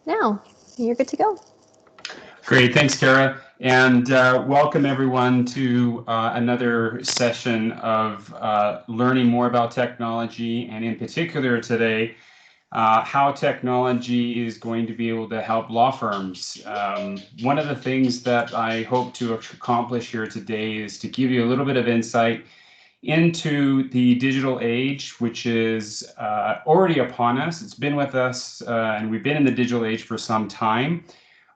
Now, you're good to go. Great, thanks, Kara, and welcome everyone to another session of learning more about technology, and in particular today, how technology is going to be able to help law firms. One of the things that I hope to accomplish here today is to give you a little bit of insight into the digital age, which is already upon us. It's been with us, and we've been in the digital age for some time.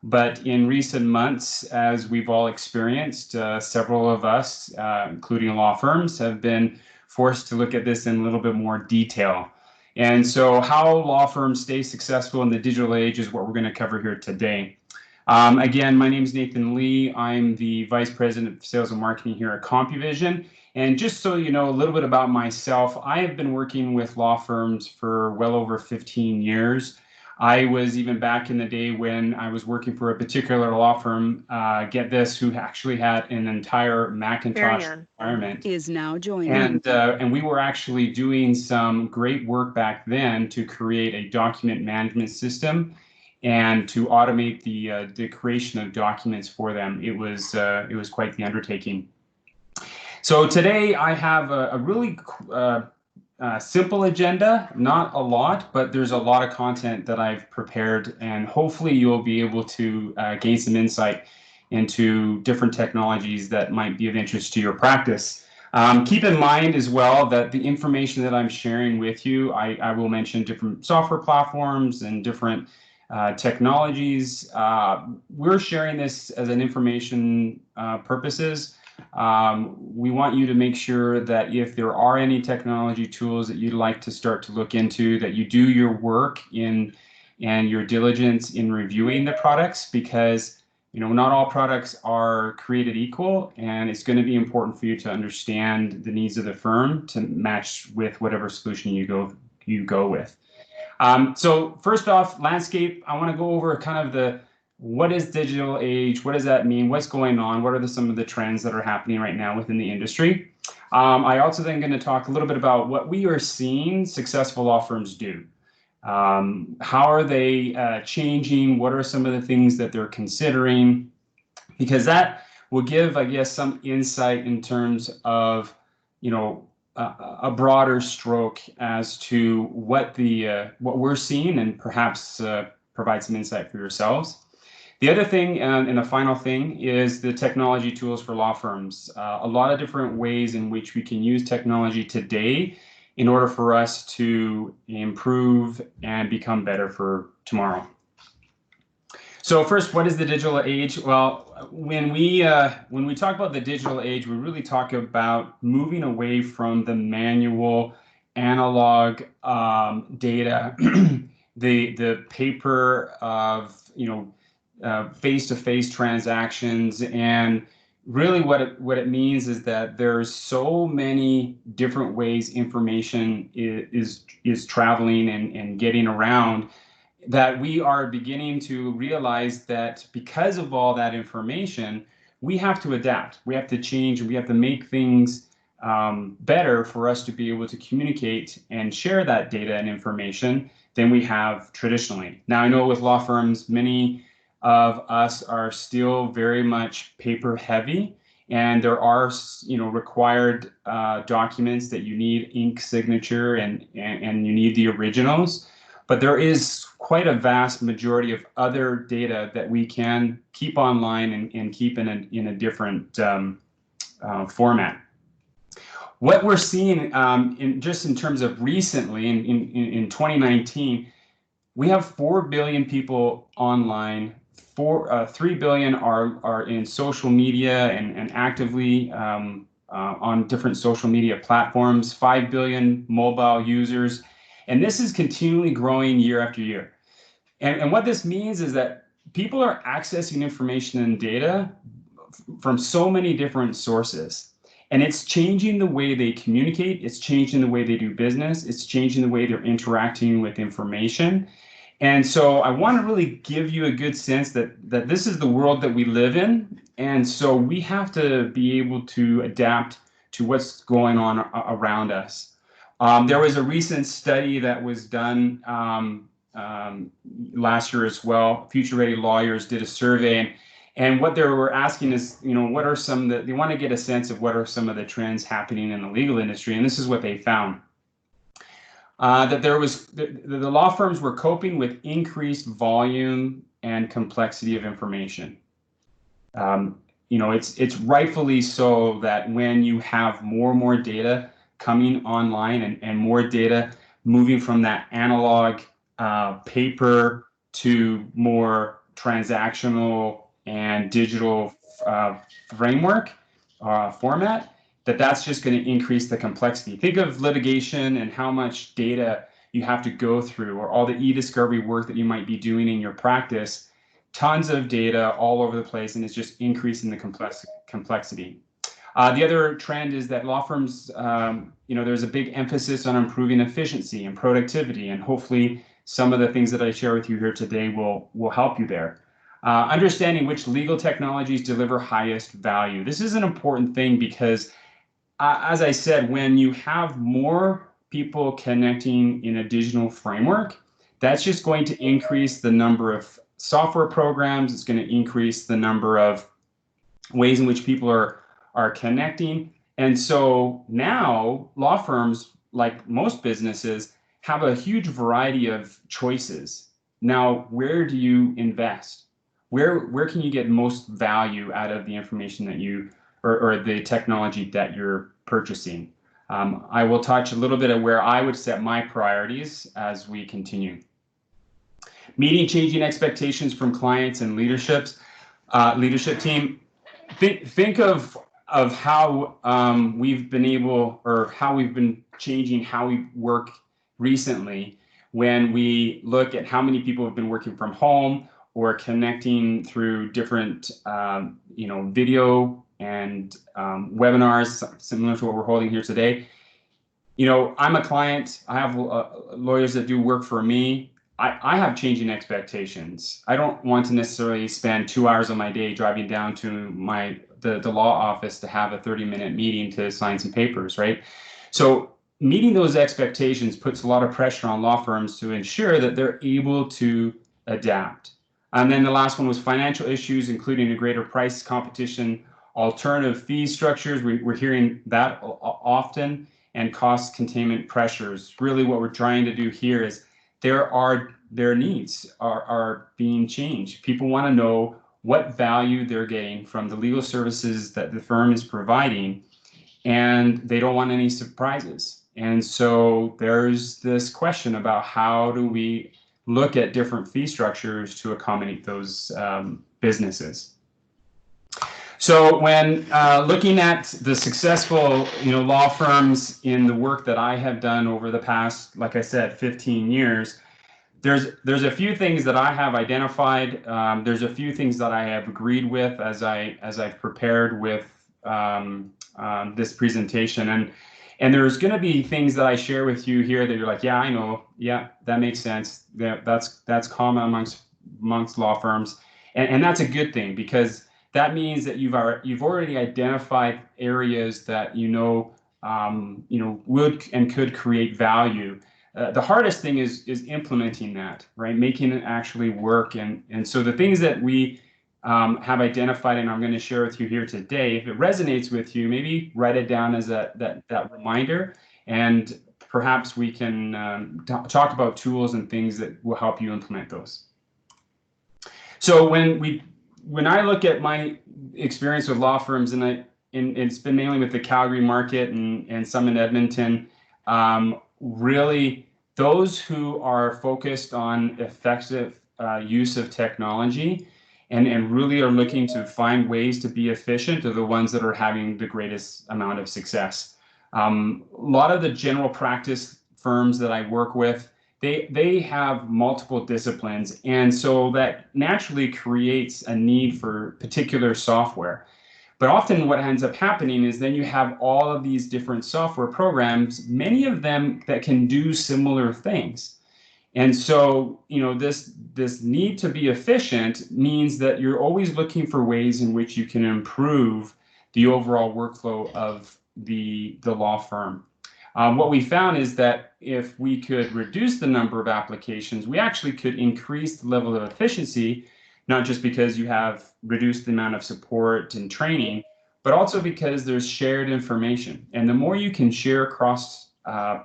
But in recent months, as we've all experienced, several of us, including law firms, have been forced to look at this in a little bit more detail. And so how law firms stay successful in the digital age is what we're going to cover here today. Again, my name is Nathan Lee. I'm the Vice President of Sales and Marketing here at CompuVision. And just so you know a little bit about myself, I have been working with law firms for well over 15 years. I was even back in the day when I was working for a particular law firm, get this, who actually had an entire Macintosh environment. Is now joining. And we were actually doing some great work back then to create a document management system and to automate the creation of documents for them. It was quite the undertaking. So today I have a really simple agenda, not a lot, but there's a lot of content that I've prepared, and hopefully you'll be able to gain some insight into different technologies that might be of interest to your practice. Keep in mind as well that the information that I'm sharing with you, I will mention different software platforms and different technologies. We're sharing this as an information purposes. We want you to make sure that if there are any technology tools that you'd like to start to look into, that you do your work and your diligence in reviewing the products, because not all products are created equal, and it's going to be important for you to understand the needs of the firm to match with whatever solution you go with. So first off, landscape, I want to go over kind of what is digital age? What does that mean? What's going on? What are some of the trends that are happening right now within the industry? I also then going to talk a little bit about what we are seeing successful law firms do. How are they changing? What are some of the things that they're considering? Because that will give, I guess, some insight in terms of, a broader stroke as to what we're seeing, and perhaps provide some insight for yourselves. The other thing, and the final thing, is the technology tools for law firms. A lot of different ways in which we can use technology today in order for us to improve and become better for tomorrow. So first, what is the digital age? Well, when we talk about the digital age, we really talk about moving away from the manual, analog data, the paper of face-to-face transactions. And really what it means is that there's so many different ways information is traveling and getting around, that we are beginning to realize that because of all that information, we have to adapt, we have to change, we have to make things better for us to be able to communicate and share that data and information than we have traditionally. Now, I know with law firms, many of us are still very much paper heavy, and there are required documents that you need ink signature and you need the originals, but there is quite a vast majority of other data that we can keep online and keep in a different format. What we're seeing in terms of recently in 2019, we have 4 billion people online. 3 billion are in social media and actively on different social media platforms, 5 billion mobile users, and this is continually growing year after year. And what this means is that people are accessing information and data from so many different sources, and it's changing the way they communicate, it's changing the way they do business, it's changing the way they're interacting with information. And so I want to really give you a good sense that this is the world that we live in. And so we have to be able to adapt to what's going on around us. There was a recent study that was done last year as well. Future Ready Lawyers did a survey, and what they were asking is, what are some that they want to get a sense of what are some of the trends happening in the legal industry, and this is what they found. That there was the law firms were coping with increased volume and complexity of information. It's rightfully so that when you have more and more data coming online and more data moving from that analog paper to more transactional and digital framework format, that's just going to increase the complexity. Think of litigation and how much data you have to go through, or all the e-discovery work that you might be doing in your practice. Tons of data all over the place, and it's just increasing the complexity. The other trend is that law firms, there's a big emphasis on improving efficiency and productivity, and hopefully some of the things that I share with you here today will help you there. Understanding which legal technologies deliver highest value. This is an important thing because, as I said, when you have more people connecting in a digital framework, that's just going to increase the number of software programs. It's going to increase the number of ways in which people are connecting. And so now law firms, like most businesses, have a huge variety of choices. Now, where do you invest? Where can you get most value out of the information that you or the technology that you're purchasing? I will touch a little bit of where I would set my priorities as we continue. Meeting changing expectations from clients and leadership team. Think of how we've been able, or how we've been changing how we work recently, when we look at how many people have been working from home or connecting through different video and webinars similar to what we're holding here today. I'm a client. I have lawyers that do work for me. I have changing expectations. I don't want to necessarily spend 2 hours of my day driving down to the law office to have a 30-minute meeting to sign some papers, right? So meeting those expectations puts a lot of pressure on law firms to ensure that they're able to adapt. And then the last one was financial issues, including a greater price competition, alternative fee structures. We're hearing that often, and cost containment pressures. Really what we're trying to do here is their needs are being changed. People want to know what value they're getting from the legal services that the firm is providing, and they don't want any surprises. And so there's this question about how do we look at different fee structures to accommodate those businesses. So when looking at the successful law firms in the work that I have done over the past, like I said, 15 years, there's a few things that I have identified. There's a few things that I have agreed with as I've prepared with this presentation, and there's going to be things that I share with you here that you're like, yeah, I know, yeah, that makes sense. That's common amongst law firms, and that's a good thing, because that means that you've already identified areas that would and could create value. The hardest thing is implementing that, right? Making it actually work. And so the things that we have identified and I'm going to share with you here today, if it resonates with you, maybe write it down as that reminder, and perhaps we can talk about tools and things that will help you implement those. So when I look at my experience with law firms, and it's been mainly with the Calgary market and some in Edmonton, really those who are focused on effective use of technology and really are looking to find ways to be efficient are the ones that are having the greatest amount of success. A lot of the general practice firms that I work with, they have multiple disciplines, and so that naturally creates a need for particular software. But often what ends up happening is then you have all of these different software programs, many of them that can do similar things. And so, this need to be efficient means that you're always looking for ways in which you can improve the overall workflow of the law firm. What we found is that if we could reduce the number of applications, we actually could increase the level of efficiency, not just because you have reduced the amount of support and training, but also because there's shared information. And the more you can share across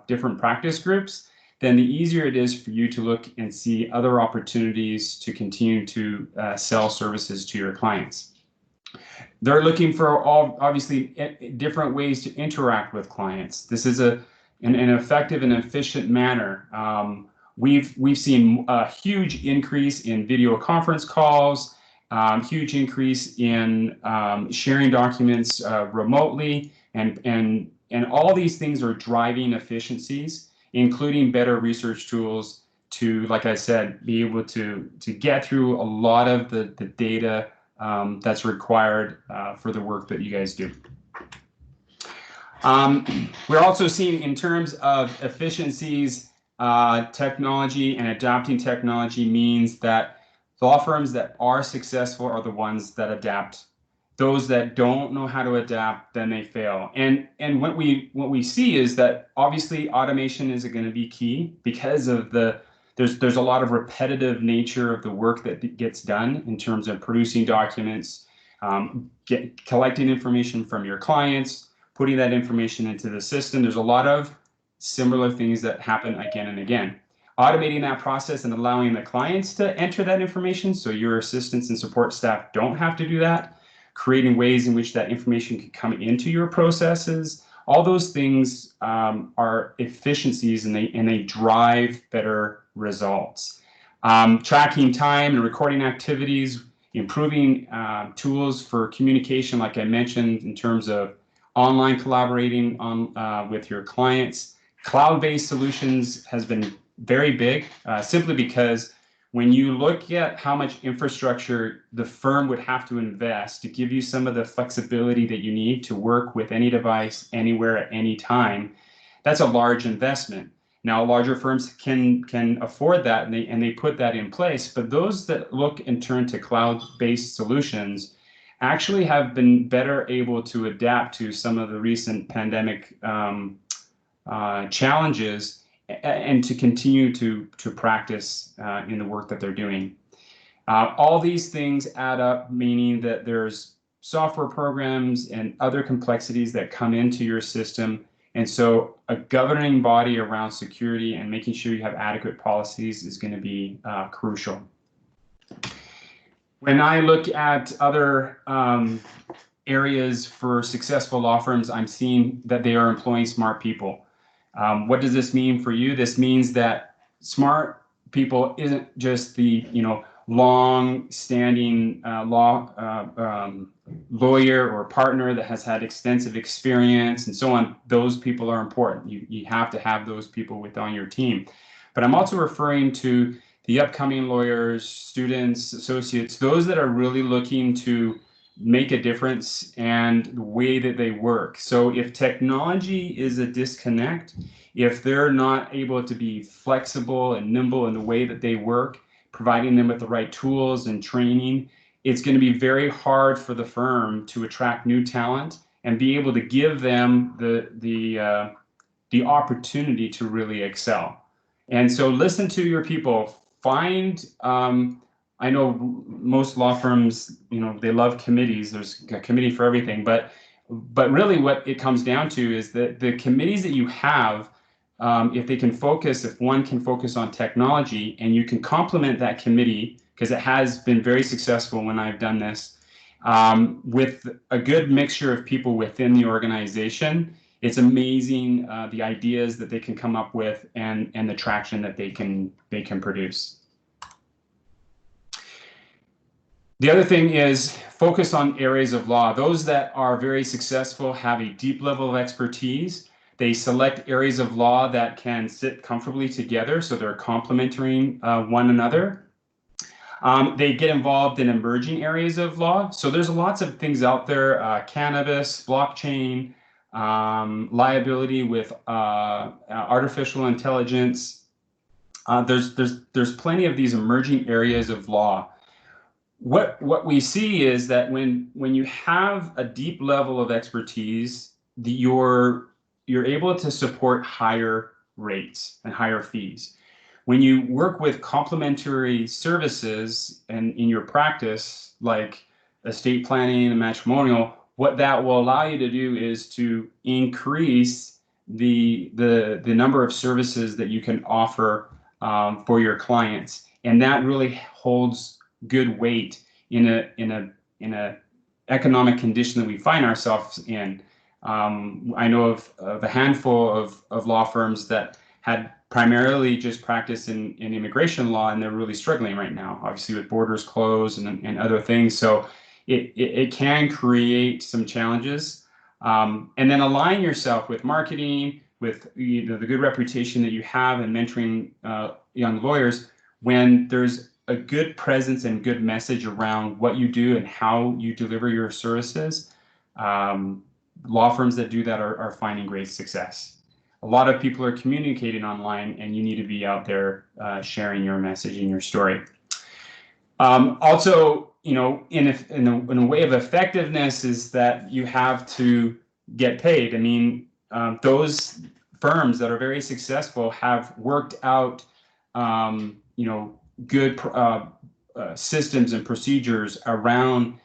different practice groups, then the easier it is for you to look and see other opportunities to continue to sell services to your clients. They're looking for obviously different ways to interact with clients. This is an effective and efficient manner. We've seen a huge increase in video conference calls, huge increase in sharing documents remotely, and all these things are driving efficiencies, including better research tools to, like I said, be able to get through a lot of the data that's required for the work that you guys do. We're also seeing, in terms of efficiencies, technology and adapting technology means that law firms that are successful are the ones that adapt. Those that don't know how to adapt, then they fail. And what we see is that obviously automation is going to be key because of there's a lot of repetitive nature of the work that gets done in terms of producing documents, collecting information from your clients, putting that information into the system. There's a lot of similar things that happen again and again. Automating that process and allowing the clients to enter that information so your assistants and support staff don't have to do that, creating ways in which that information can come into your processes. All those things are efficiencies, and they drive better results. Tracking time and recording activities, improving tools for communication, like I mentioned, in terms of online collaborating with your clients. Cloud-based solutions has been very big, simply because when you look at how much infrastructure the firm would have to invest to give you some of the flexibility that you need to work with any device, anywhere, at any time, that's a large investment. Now, larger firms can afford that, and they put that in place. But those that look and turn to cloud-based solutions actually have been better able to adapt to some of the recent pandemic challenges, and to continue to practice in the work that they're doing. All these things add up, meaning that there's software programs and other complexities that come into your system. And so a governing body around security and making sure you have adequate policies is going to be crucial. When I look at other areas for successful law firms, I'm seeing that they are employing smart people. What does this mean for you? This means that smart people isn't just the long-standing lawyer or partner that has had extensive experience and so on. Those people are important. You have to have those people on your team. But I'm also referring to the upcoming lawyers, students, associates, those that are really looking to make a difference and the way that they work. So if technology is a disconnect, if they're not able to be flexible and nimble in the way that they work, providing them with the right tools and training, it's going to be very hard for the firm to attract new talent and be able to give them the opportunity to really excel. And so listen to your people. Find I know most law firms, they love committees. There's a committee for everything, but really what it comes down to is that the committees that you have, if one can focus on technology, and you can complement that committee, because it has been very successful when I've done this, with a good mixture of people within the organization. It's amazing the ideas that they can come up with and the traction that they can produce. The other thing is focus on areas of law. Those that are very successful have a deep level of expertise. They select areas of law that can sit comfortably together, so they're complementing one another. They get involved in emerging areas of law. So there's lots of things out there, cannabis, blockchain, liability with artificial intelligence. There's plenty of these emerging areas of law. What we see is that when you have a deep level of expertise, your you're able to support higher rates and higher fees. When you work with complementary services and in your practice, like estate planning and matrimonial, what that will allow you to do is to increase the number of services that you can offer for your clients, and that really holds good weight in a economic condition that we find ourselves in. I know of a handful of law firms that had primarily just practiced in immigration law, and they're really struggling right now, obviously with borders closed and other things. So it can create some challenges. And then align yourself with marketing, with the good reputation that you have in mentoring young lawyers. When there's a good presence and good message around what you do and how you deliver your services, law firms that do that are finding great success. A lot of people are communicating online, and you need to be out there sharing your message and your story. Also, in a way of effectiveness is that you have to get paid. I mean, those firms that are very successful have worked out, good systems and procedures around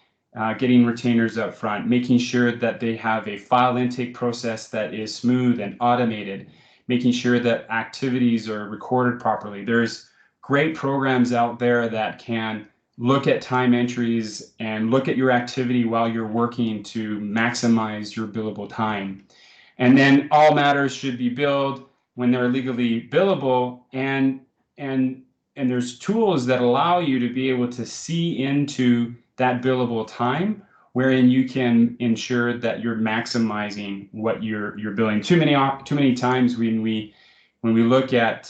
getting retainers up front, making sure that they have a file intake process that is smooth and automated, making sure that activities are recorded properly. There's great programs out there that can look at time entries and look at your activity while you're working to maximize your billable time. And then all matters should be billed when they're legally billable, and there's tools that allow you to be able to see into that billable time, wherein you can ensure that you're maximizing what you're billing. Too many times when we look at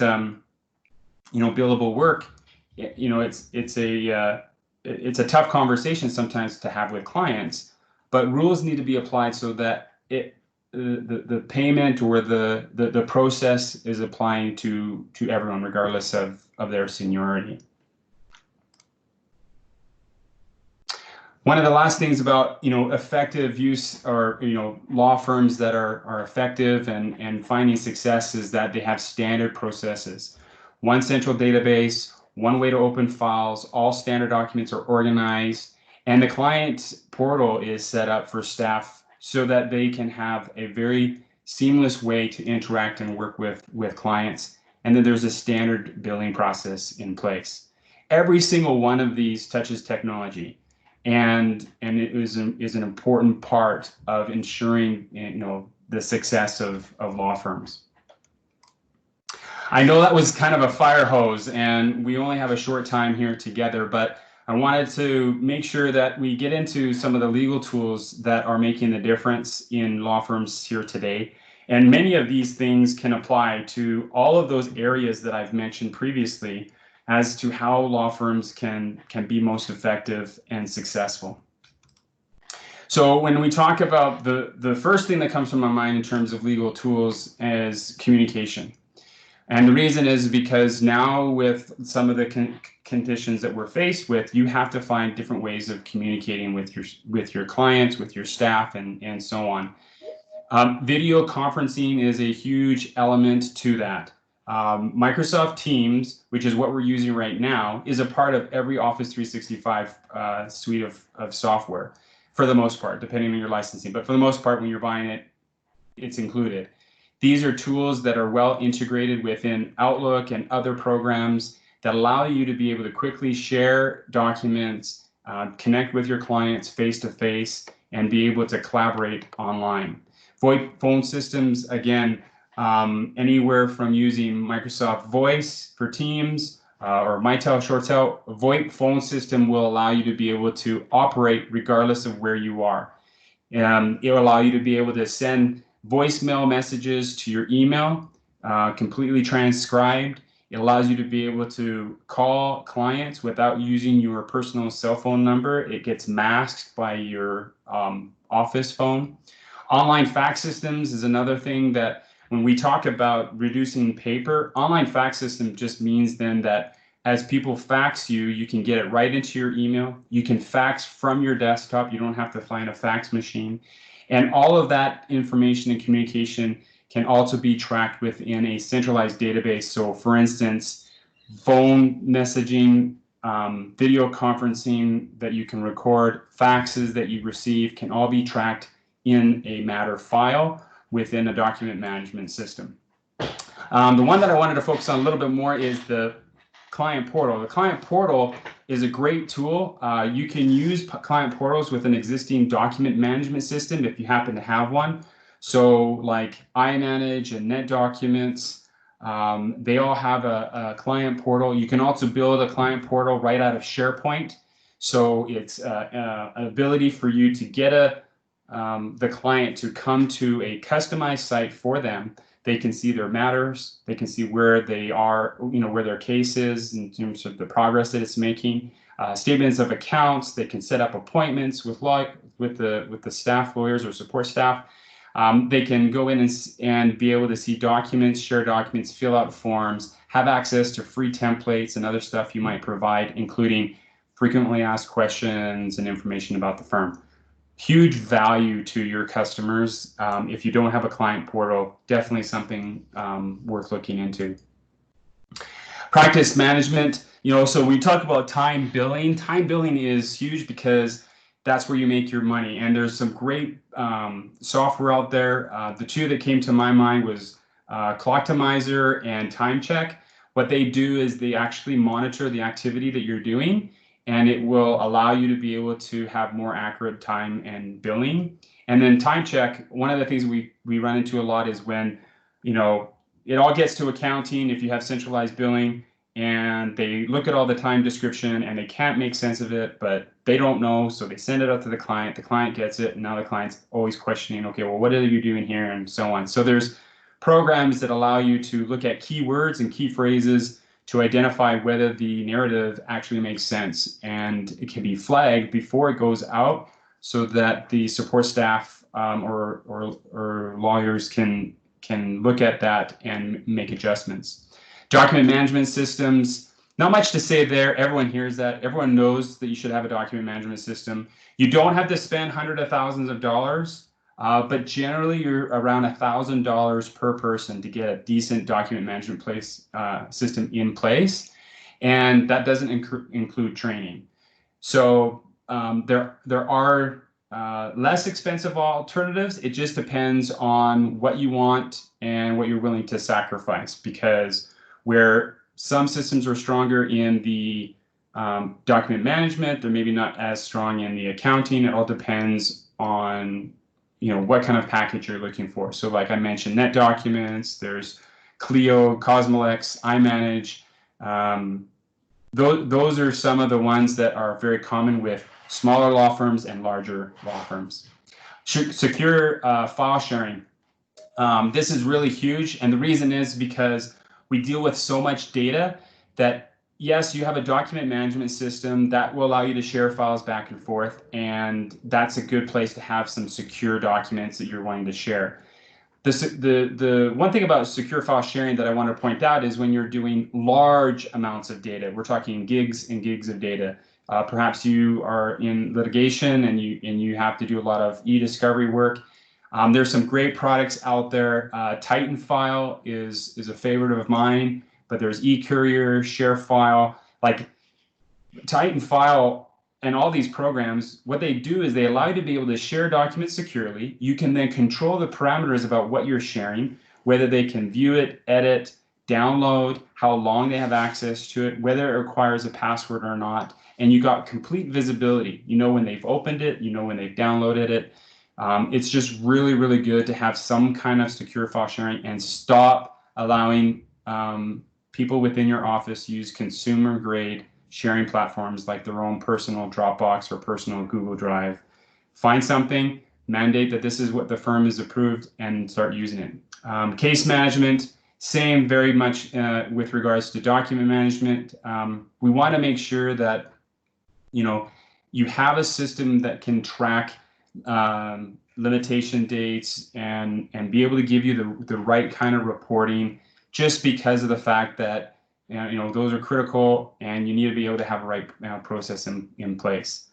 billable work, it's a tough conversation sometimes to have with clients, but rules need to be applied so that the payment or the process is applying to everyone, regardless of their seniority. One of the last things about effective use, or law firms that are effective and finding success, is that they have standard processes. One central database, one way to open files, all standard documents are organized, and the client portal is set up for staff so that they can have a very seamless way to interact and work with clients. And then there's a standard billing process in place. Every single one of these touches technology, and it is an important part of ensuring the success of law firms. I know that was kind of a fire hose, and we only have a short time here together, but I wanted to make sure that we get into some of the legal tools that are making the difference in law firms here today. And many of these things can apply to all of those areas that I've mentioned previously as to how law firms can be most effective and successful. So when we talk about the first thing that comes to my mind in terms of legal tools is communication. And the reason is because now, with some of the conditions that we're faced with, you have to find different ways of communicating with your clients, with your staff, and so on. Video conferencing is a huge element to that. Microsoft Teams, which is what we're using right now, is a part of every Office 365 suite of software, for the most part, depending on your licensing. But for the most part, when you're buying it, it's included. These are tools that are well integrated within Outlook and other programs that allow you to be able to quickly share documents, connect with your clients face-to-face, and be able to collaborate online. VoIP phone systems, again, anywhere from using Microsoft Voice for Teams or Mitel, ShoreTel, a VoIP phone system will allow you to be able to operate regardless of where you are. It will allow you to be able to send voicemail messages to your email, completely transcribed. It allows you to be able to call clients without using your personal cell phone number. It gets masked by your office phone. Online fax systems is another thing that, when we talk about reducing paper, online fax system just means then that as people fax you, you can get it right into your email. You can fax from your desktop. You don't have to find a fax machine. And all of that information and communication can also be tracked within a centralized database. So for instance, phone messaging, video conferencing that you can record, faxes that you receive can all be tracked in a Matter file within a document management system. The one that I wanted to focus on a little bit more is the client portal. The client portal is a great tool. You can use client portals with an existing document management system if you happen to have one. So like iManage and NetDocuments, they all have a client portal. You can also build a client portal right out of SharePoint. So it's an ability for you to get the client to come to a customized site for them. They can see their matters. They can see where they are, where their case is in terms of the progress that it's making. Statements of accounts. They can set up appointments with the staff, lawyers or support staff. They can go in and be able to see documents, share documents, fill out forms, have access to free templates and other stuff you might provide, including frequently asked questions and information about the firm. Huge value to your customers. If you don't have a client portal, definitely something worth looking into. Practice management, so we talk about time billing. Time billing is huge because that's where you make your money. And there's some great software out there. The two that came to my mind was Clocktomizer and TimeCheck. What they do is they actually monitor the activity that you're doing, and it will allow you to be able to have more accurate time and billing. And then TimeCheck, one of the things we run into a lot is when, it all gets to accounting, if you have centralized billing, and they look at all the time description and they can't make sense of it, but they don't know, so they send it out to the client gets it, and now the client's always questioning, okay, well, what are you doing here, and so on. So there's programs that allow you to look at keywords and key phrases to identify whether the narrative actually makes sense, and it can be flagged before it goes out so that the support staff or lawyers can look at that and make adjustments. Document management systems, not much to say there. Everyone hears that. Everyone knows that you should have a document management system. You don't have to spend hundreds of thousands of dollars, but generally you're around $1,000 per person to get a decent document management system in place, and that doesn't include training. So there are less expensive alternatives. It just depends on what you want and what you're willing to sacrifice, because where some systems are stronger in the document management, they're maybe not as strong in the accounting. It all depends on what kind of package you're looking for. So like I mentioned, NetDocuments, there's Clio, Cosmolex, iManage. Those are some of the ones that are very common with smaller law firms and larger law firms. Secure file sharing. This is really huge, and the reason is because we deal with so much data that, yes, you have a document management system that will allow you to share files back and forth, and that's a good place to have some secure documents that you're wanting to share. The one thing about secure file sharing that I want to point out is when you're doing large amounts of data, we're talking gigs and gigs of data. Perhaps you are in litigation and you have to do a lot of e-discovery work. There's some great products out there. Titan File is a favorite of mine, but there's eCourier, ShareFile. Like Titan File and all these programs, what they do is they allow you to be able to share documents securely. You can then control the parameters about what you're sharing, whether they can view it, edit, download, how long they have access to it, whether it requires a password or not. And you got complete visibility. You know when they've opened it, you know when they've downloaded it. It's just really, really good to have some kind of secure file sharing, and stop allowing people within your office use consumer grade sharing platforms like their own personal Dropbox or personal Google Drive. Find something, mandate that this is what the firm is approved, and start using it. Case management, same very much with regards to document management. We want to make sure that you have a system that can track limitation dates and be able to give you the right kind of reporting, just because of the fact that those are critical, and you need to be able to have a right process in place.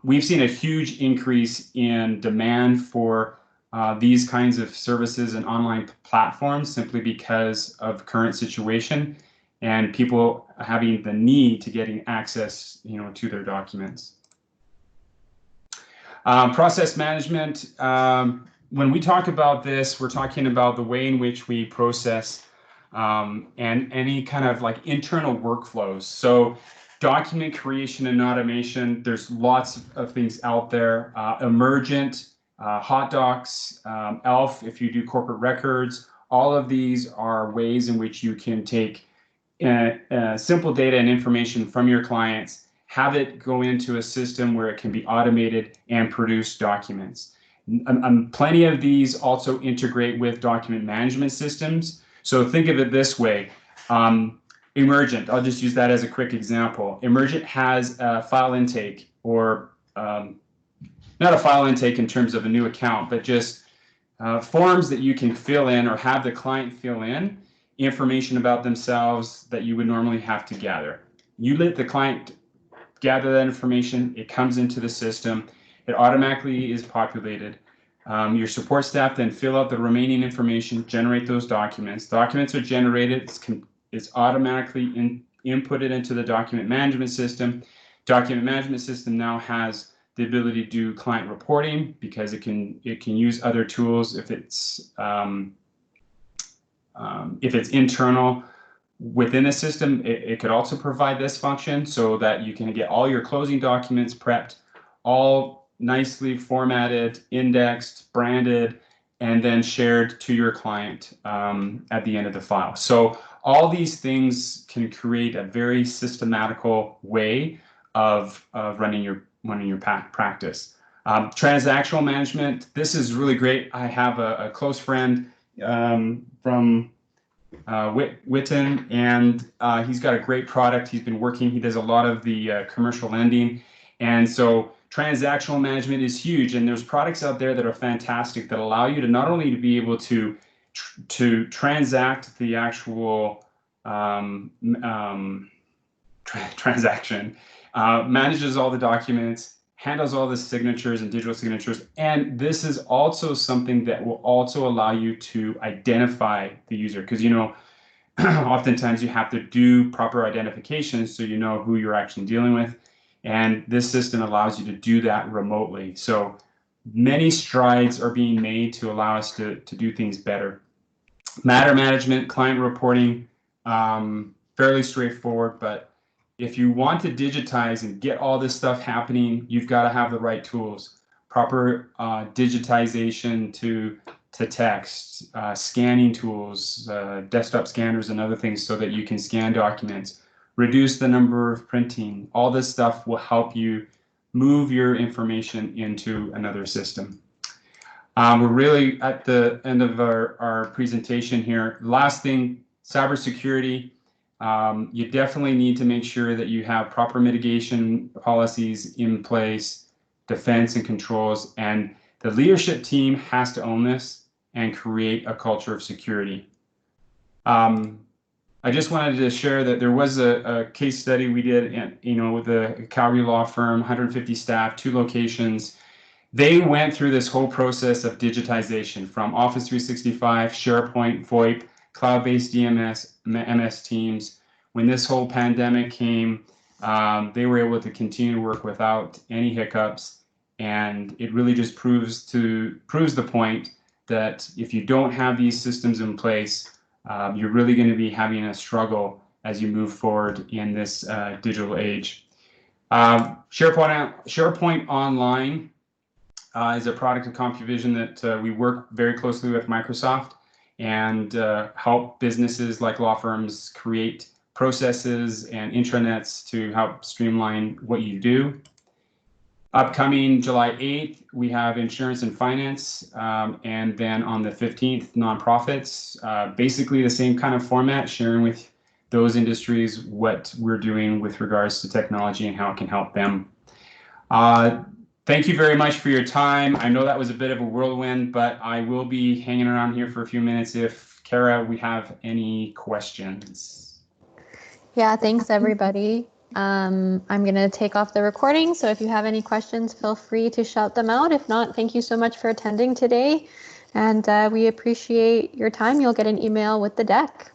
We've seen a huge increase in demand for these kinds of services and online platforms simply because of current situation and people having the need to getting access, to their documents. Process management. When we talk about this, we're talking about the way in which we process and any kind of like internal workflows. So document creation and automation, there's lots of things out there. Emergent, Hot Docs, ELF, if you do corporate records, all of these are ways in which you can take simple data and information from your clients, have it go into a system where it can be automated and produce documents. Plenty of these also integrate with document management systems. So think of it this way. Emergent, I'll just use that as a quick example. Emergent has a file intake, or not a file intake in terms of a new account, but just forms that you can fill in or have the client fill in information about themselves that you would normally have to gather. You let the client gather that information, it comes into the system, it automatically is populated. Your support staff then fill out the remaining information, generate those documents. Documents are generated, it's automatically inputted into the document management system. Document management system now has the ability to do client reporting because it can use other tools if it's internal within the system. It could also provide this function so that you can get all your closing documents prepped, all nicely formatted, indexed, branded, and then shared to your client at the end of the file. So all these things can create a very systematical way of running your practice. Transactional management, this is really great. I have a close friend from Witten, and he's got a great product. He does a lot of the commercial lending, and so transactional management is huge, and there's products out there that are fantastic that allow you to not only to be able to transact the actual transaction, manages all the documents, handles all the signatures and digital signatures, and this is also something that will also allow you to identify the user, because oftentimes you have to do proper identification so you know who you're actually dealing with, and this system allows you to do that remotely. So many strides are being made to allow us to do things better. Matter management, client reporting, fairly straightforward, but if you want to digitize and get all this stuff happening, you've got to have the right tools. Proper digitization to text, scanning tools, desktop scanners and other things so that you can scan documents, reduce the number of printing. All this stuff will help you move your information into another system. We're really at the end of our presentation here. Last thing, cybersecurity. You definitely need to make sure that you have proper mitigation policies in place, defense and controls, and the leadership team has to own this and create a culture of security. I just wanted to share that there was a case study we did, with the Calgary law firm, 150 staff, 2 locations. They went through this whole process of digitization from Office 365, SharePoint, VoIP, cloud-based DMS, MS Teams. When this whole pandemic came, they were able to continue to work without any hiccups, and it really just proves the point that if you don't have these systems in place, you're really going to be having a struggle as you move forward in this digital age. SharePoint Online is a product of CompuVision that we work very closely with Microsoft and help businesses like law firms create processes and intranets to help streamline what you do. Upcoming July 8th, we have insurance and finance, and then on the 15th, nonprofits. Basically the same kind of format, sharing with those industries what we're doing with regards to technology and how it can help them. Thank you very much for your time. I know that was a bit of a whirlwind, but I will be hanging around here for a few minutes if, Kara, we have any questions. Yeah, thanks everybody. I'm going to take off the recording, so if you have any questions, feel free to shout them out. If not, thank you so much for attending today, and we appreciate your time. You'll get an email with the deck.